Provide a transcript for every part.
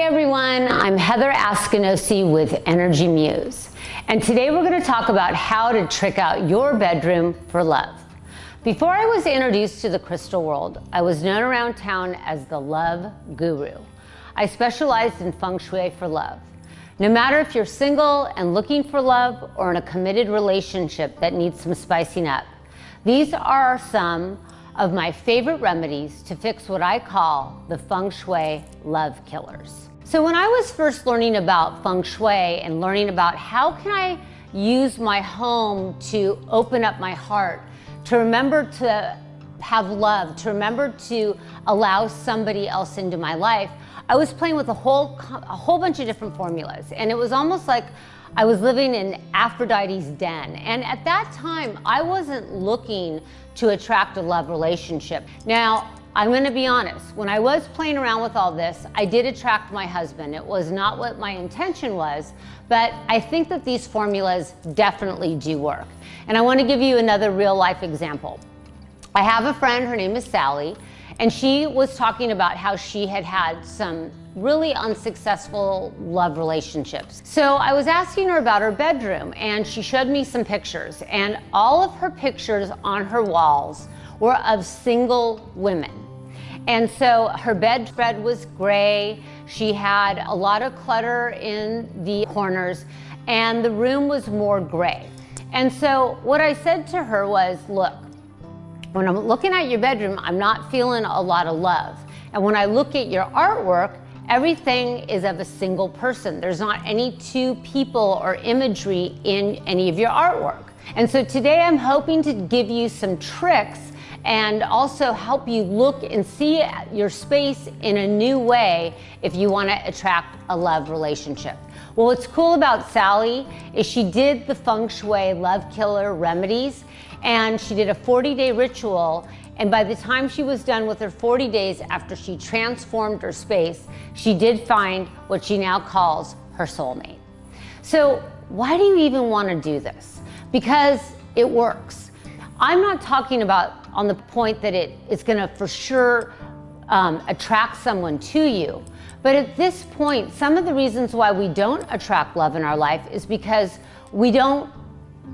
Hey everyone, I'm Heather Askinosie with Energy Muse, and today we're going to talk about how to trick out your bedroom for love. Before I was introduced to the crystal world, I was known around town as the love guru. I specialized in Feng Shui for love. No matter if you're single and looking for love or in a committed relationship that needs some spicing up, these are some of my favorite remedies to fix what I call the Feng Shui Love Killers. So when I was first learning about Feng Shui and learning about how can I use my home to open up my heart, to remember to have love, to remember to allow somebody else into my life, I was playing with a whole bunch of different formulas. And it was almost like I was living in Aphrodite's den. And at that time, I wasn't looking to attract a love relationship. Now, I'm gonna be honest, when I was playing around with all this, I did attract my husband. It was not what my intention was, but I think that these formulas definitely do work. And I wanna give you another real life example. I have a friend, her name is Sally, and she was talking about how she had had some really unsuccessful love relationships. So I was asking her about her bedroom, and she showed me some pictures, and all of her pictures on her walls were of single women. And so her bedspread was gray, she had a lot of clutter in the corners, and the room was more gray. And so what I said to her was, look, when I'm looking at your bedroom, I'm not feeling a lot of love. And when I look at your artwork, everything is of a single person. There's not any two people or imagery in any of your artwork. And so today I'm hoping to give you some tricks and also help you look and see your space in a new way if you want to attract a love relationship. Well, what's cool about Sally is she did the Feng Shui Love Killer remedies, and she did a 40-day ritual. And by the time she was done with her 40 days after she transformed her space, she did find what she now calls her soulmate. So why do you even want to do this? Because it works. I'm not talking about on the point that it's going to for sure attract someone to you. But at this point, some of the reasons why we don't attract love in our life is because we don't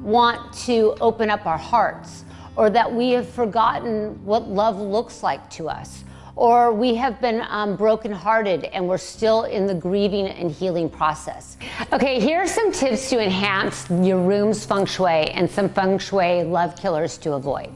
want to open up our hearts, or that we have forgotten what love looks like to us, or we have been brokenhearted and we're still in the grieving and healing process. Okay, here are some tips to enhance your room's feng shui and some feng shui love killers to avoid.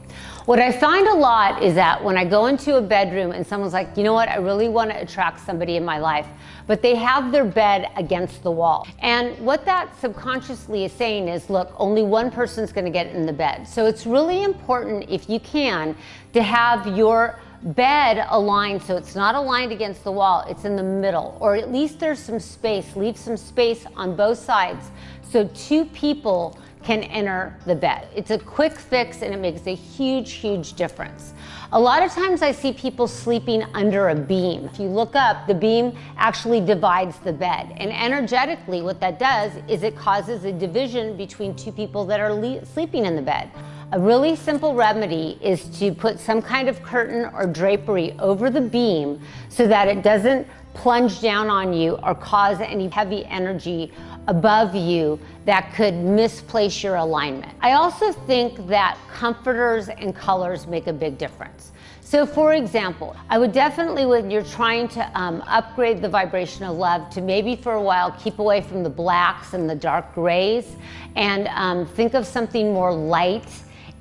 What I find a lot is that when I go into a bedroom and someone's like, you know what, I really want to attract somebody in my life, but they have their bed against the wall. And what that subconsciously is saying is, look, only one person's going to get in the bed. So it's really important, if you can, to have your bed aligned so it's not aligned against the wall, it's in the middle, or at least there's some space. Leave some space on both sides so two people can enter the bed. It's a quick fix and it makes a huge, huge difference. A lot of times I see people sleeping under a beam. If you look up, the beam actually divides the bed. And energetically, what that does is it causes a division between two people that are sleeping in the bed. A really simple remedy is to put some kind of curtain or drapery over the beam so that it doesn't plunge down on you or cause any heavy energy above you that could misplace your alignment. I also think that comforters and colors make a big difference. So for example, I would definitely, when you're trying to upgrade the vibration of love, to maybe for a while keep away from the blacks and the dark grays, and think of something more light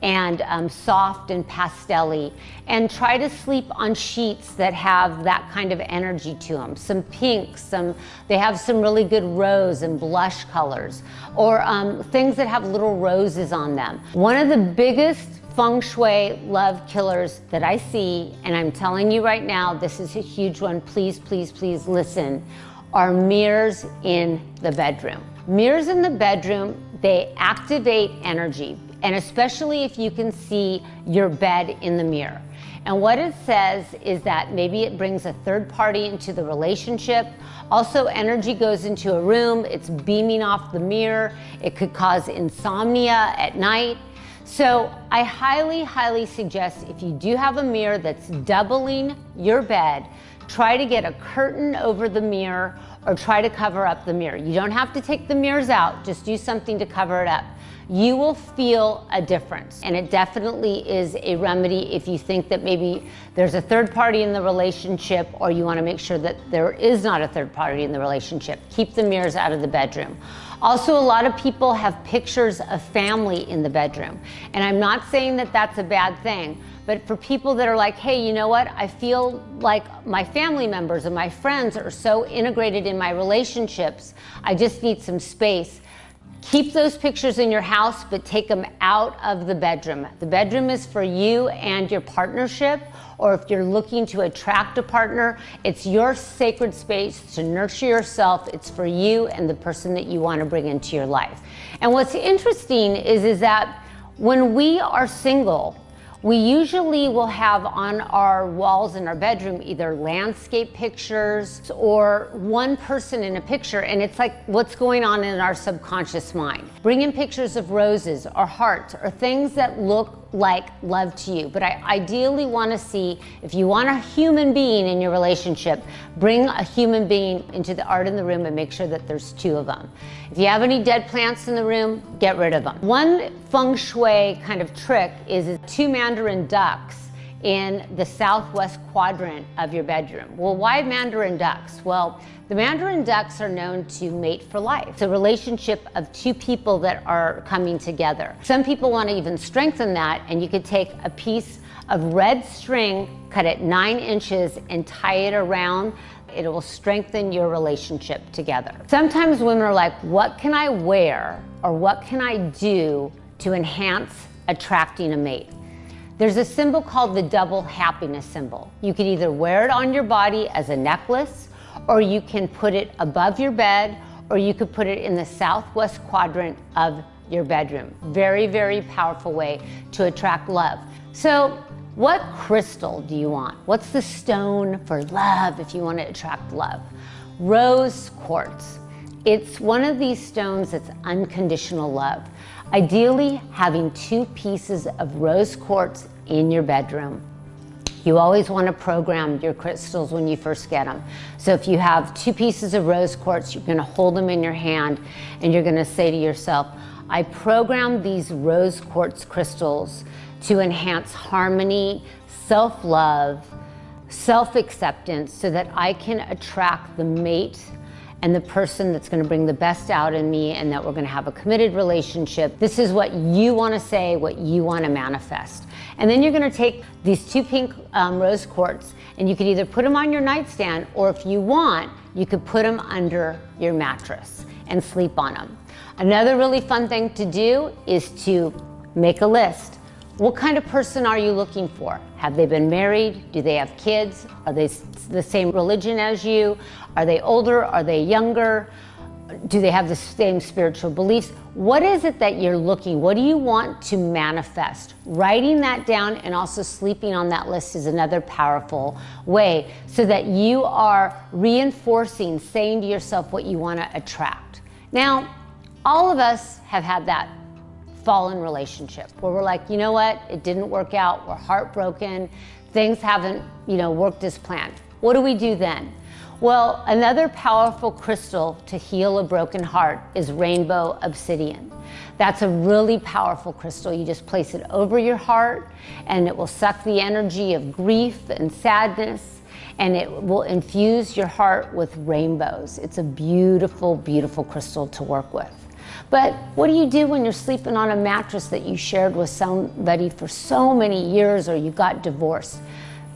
and soft and pastel-y, and try to sleep on sheets that have that kind of energy to them. Some pinks, they have some really good rose and blush colors, or things that have little roses on them. One of the biggest Feng Shui love killers that I see, and I'm telling you right now, this is a huge one, please, please, please listen, are mirrors in the bedroom. Mirrors in the bedroom, they activate energy, and especially if you can see your bed in the mirror. And what it says is that maybe it brings a third party into the relationship. Also, energy goes into a room, it's beaming off the mirror. It could cause insomnia at night. So I highly, highly suggest, if you do have a mirror that's doubling your bed, try to get a curtain over the mirror or try to cover up the mirror. You don't have to take the mirrors out, just do something to cover it up. You will feel a difference. And it definitely is a remedy if you think that maybe there's a third party in the relationship, or you want to make sure that there is not a third party in the relationship. Keep the mirrors out of the bedroom. Also, a lot of people have pictures of family in the bedroom. And I'm not saying that that's a bad thing, but for people that are like, hey, you know what? I feel like my family members and my friends are so integrated in my relationships, I just need some space. Keep those pictures in your house, but take them out of the bedroom. The bedroom is for you and your partnership, or if you're looking to attract a partner, it's your sacred space to nurture yourself. It's for you and the person that you want to bring into your life. And what's interesting is that when we are single, we usually will have on our walls in our bedroom either landscape pictures or one person in a picture, and it's like what's going on in our subconscious mind. Bring in pictures of roses or hearts or things that look like love to you. But I ideally want to see, if you want a human being in your relationship, bring a human being into the art in the room and make sure that there's two of them. If you have any dead plants in the room, get rid of them. One feng shui kind of trick is two mandarin ducks in the southwest quadrant of your bedroom. Well, why mandarin ducks? Well, the mandarin ducks are known to mate for life. It's a relationship of two people that are coming together. Some people want to even strengthen that, and you could take a piece of red string, cut it 9 inches, and tie it around. It will strengthen your relationship together. Sometimes women are like, what can I wear or what can I do to enhance attracting a mate? There's a symbol called the double happiness symbol. You could either wear it on your body as a necklace, or you can put it above your bed, or you could put it in the southwest quadrant of your bedroom. Very, very powerful way to attract love. So what crystal do you want? What's the stone for love if you want to attract love? Rose Quartz. It's one of these stones that's unconditional love. Ideally, having 2 pieces of rose quartz in your bedroom. You always want to program your crystals when you first get them. So if you have 2 pieces of rose quartz, you're going to hold them in your hand and you're going to say to yourself, I program these rose quartz crystals to enhance harmony, self-love, self-acceptance, so that I can attract the mate and the person that's going to bring the best out in me, and that we're going to have a committed relationship. This is what you want to say, what you want to manifest. And then you're going to take these 2 pink rose quartz, and you could either put them on your nightstand, or if you want, you could put them under your mattress and sleep on them. Another really fun thing to do is to make a list. What kind of person are you looking for? Have they been married? Do they have kids? Are they the same religion as you? Are they older? Are they younger? Do they have the same spiritual beliefs? What is it that you're looking? What do you want to manifest? Writing that down and also sleeping on that list is another powerful way, so that you are reinforcing, saying to yourself what you want to attract. Now, all of us have had that fallen relationship where we're like, you know what, it didn't work out, we're heartbroken, things haven't, worked as planned. What do we do then? Well, another powerful crystal to heal a broken heart is rainbow obsidian. That's a really powerful crystal. You just place it over your heart and it will suck the energy of grief and sadness, and it will infuse your heart with rainbows. It's a beautiful, beautiful crystal to work with. But what do you do when you're sleeping on a mattress that you shared with somebody for so many years, or you got divorced?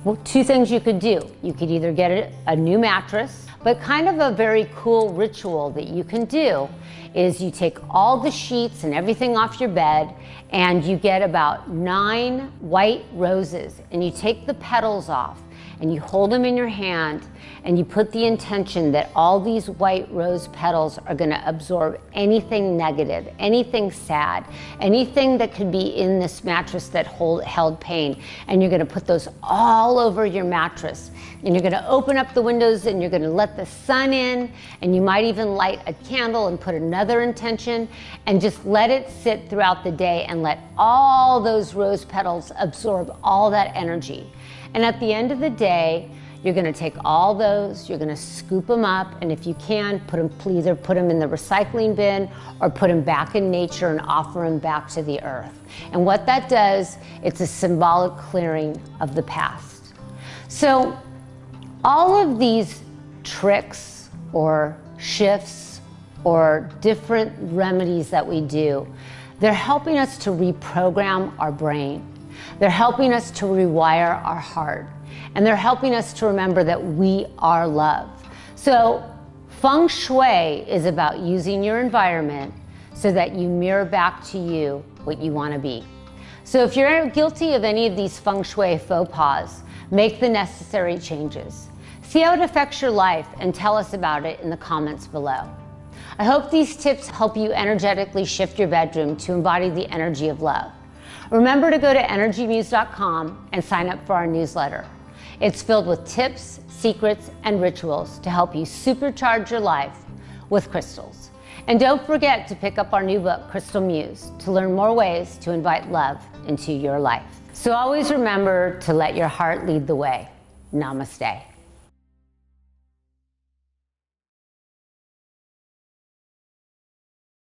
Well, 2 things you could do. You could either get a new mattress, but kind of a very cool ritual that you can do is you take all the sheets and everything off your bed, and you get about 9 white roses, and you take the petals off and you hold them in your hand, and you put the intention that all these white rose petals are going to absorb anything negative, anything sad, anything that could be in this mattress that held pain, and you're going to put those all over your mattress, and you're going to open up the windows and you're going to let the sun in, and you might even light a candle and put another intention, and just let it sit throughout the day and let all those rose petals absorb all that energy. And at the end of the day, You're gonna take all those, you're gonna scoop them up, and if you can, either put them in the recycling bin or put them back in nature and offer them back to the earth. And what that does, it's a symbolic clearing of the past. So all of these tricks or shifts or different remedies that we do, they're helping us to reprogram our brain. They're helping us to rewire our heart. And they're helping us to remember that we are love. So Feng Shui is about using your environment so that you mirror back to you what you want to be. So if you're guilty of any of these Feng Shui faux pas, make the necessary changes. See how it affects your life and tell us about it in the comments below. I hope these tips help you energetically shift your bedroom to embody the energy of love. Remember to go to energymuse.com and sign up for our newsletter. It's filled with tips, secrets, and rituals to help you supercharge your life with crystals. And don't forget to pick up our new book, Crystal Muse, to learn more ways to invite love into your life. So always remember to let your heart lead the way. Namaste.